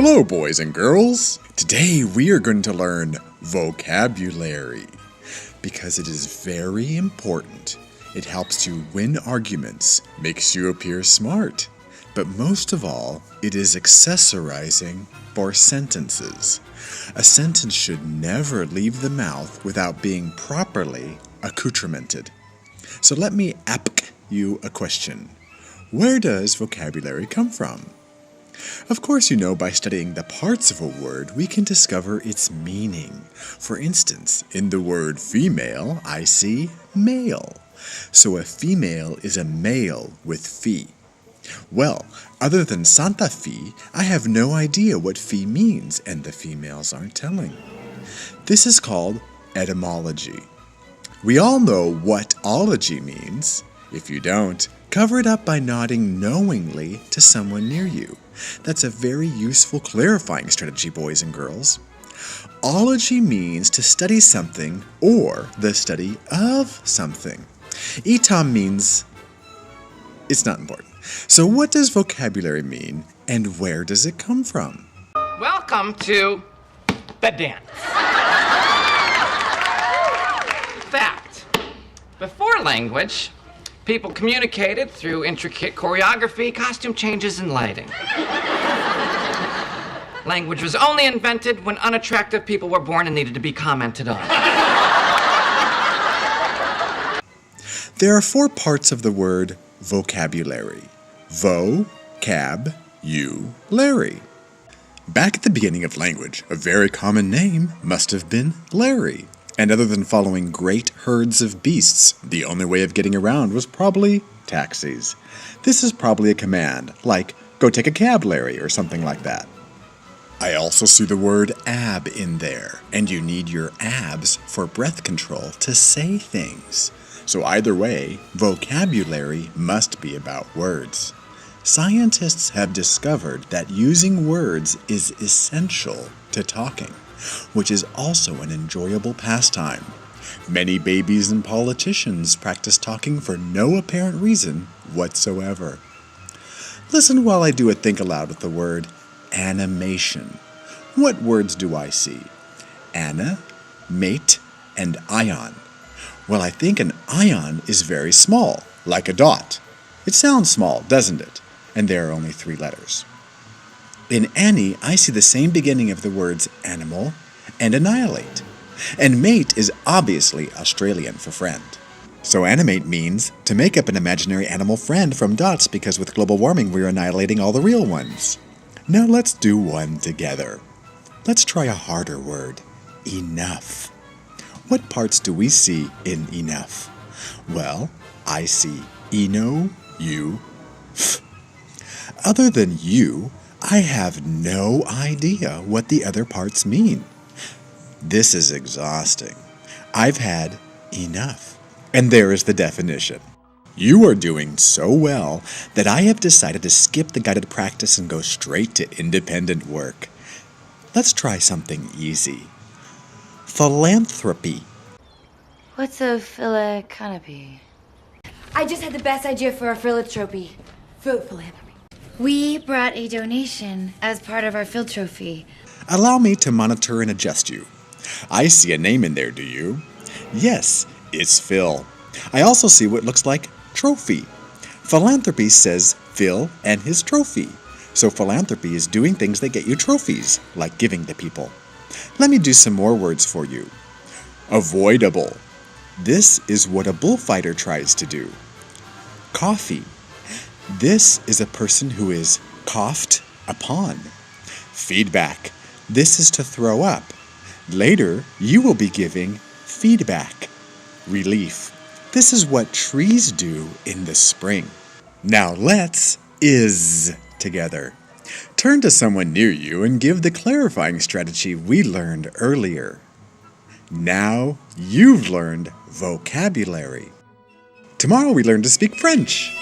Hello, boys and girls. Today we are going to learn vocabulary because it is very important. It helps you win arguments, makes you appear smart, but most of all, it is accessorizing for sentences. A sentence should never leave the mouth without being properly accoutramented. So let me ask you a question. Where does vocabulary come from? Of course, you know by studying the parts of a word, we can discover its meaning. For instance, in the word female, I see male. So a female is a male with fee. Well, other than Santa Fe, I have no idea what fee means, and the females aren't telling. This is called etymology. We all know what ology means. If you don't, cover it up by nodding knowingly to someone near you. That's a very useful clarifying strategy, boys and girls. Ology means to study something or the study of something. Etom means it's not important. So what does vocabulary mean and where does it come from? Welcome to the dance. Fact. Before language, people communicated through intricate choreography, costume changes, and lighting. Language was only invented when unattractive people were born and needed to be commented on. There are 4 parts of the word vocabulary. Vo, cab, you, Larry. Back at the beginning of language, a very common name must have been Larry. And other than following great herds of beasts, the only way of getting around was probably taxis. This is probably a command, like, go take a cab, Larry, or something like that. I also see the word ab in there, and you need your abs for breath control to say things. So either way, vocabulary must be about words. Scientists have discovered that using words is essential to talking, which is also an enjoyable pastime. Many babies and politicians practice talking for no apparent reason whatsoever. Listen while I do a think aloud with the word animation. What words do I see? Anna, mate, and ion. Well, I think an ion is very small, like a dot. It sounds small, doesn't it? And there are only 3 letters. In Annie, I see the same beginning of the words animal and annihilate. And mate is obviously Australian for friend. So animate means to make up an imaginary animal friend from dots because with global warming we're annihilating all the real ones. Now let's do one together. Let's try a harder word. Enough. What parts do we see in enough? Well, I see eno, you, f. Other than you, I have no idea what the other parts mean. This is exhausting. I've had enough. And there is the definition. You are doing so well that I have decided to skip the guided practice and go straight to independent work. Let's try something easy. Philanthropy. What's a philanthropy? I just had the best idea for our philanthropy. Philanthropy. We brought a donation as part of our philanthropy. Allow me to monitor and adjust you. I see a name in there, do you? Yes, it's Phil. I also see what looks like trophy. Philanthropy says Phil and his trophy. So philanthropy is doing things that get you trophies, like giving to people. Let me do some more words for you. Avoidable. This is what a bullfighter tries to do. Coffee. This is a person who is coughed upon. Feedback. This is to throw up. Later, you will be giving feedback. Relief. This is what trees do in the spring. Now let's is together. Turn to someone near you and give the clarifying strategy we learned earlier. Now you've learned vocabulary. Tomorrow we learn to speak French.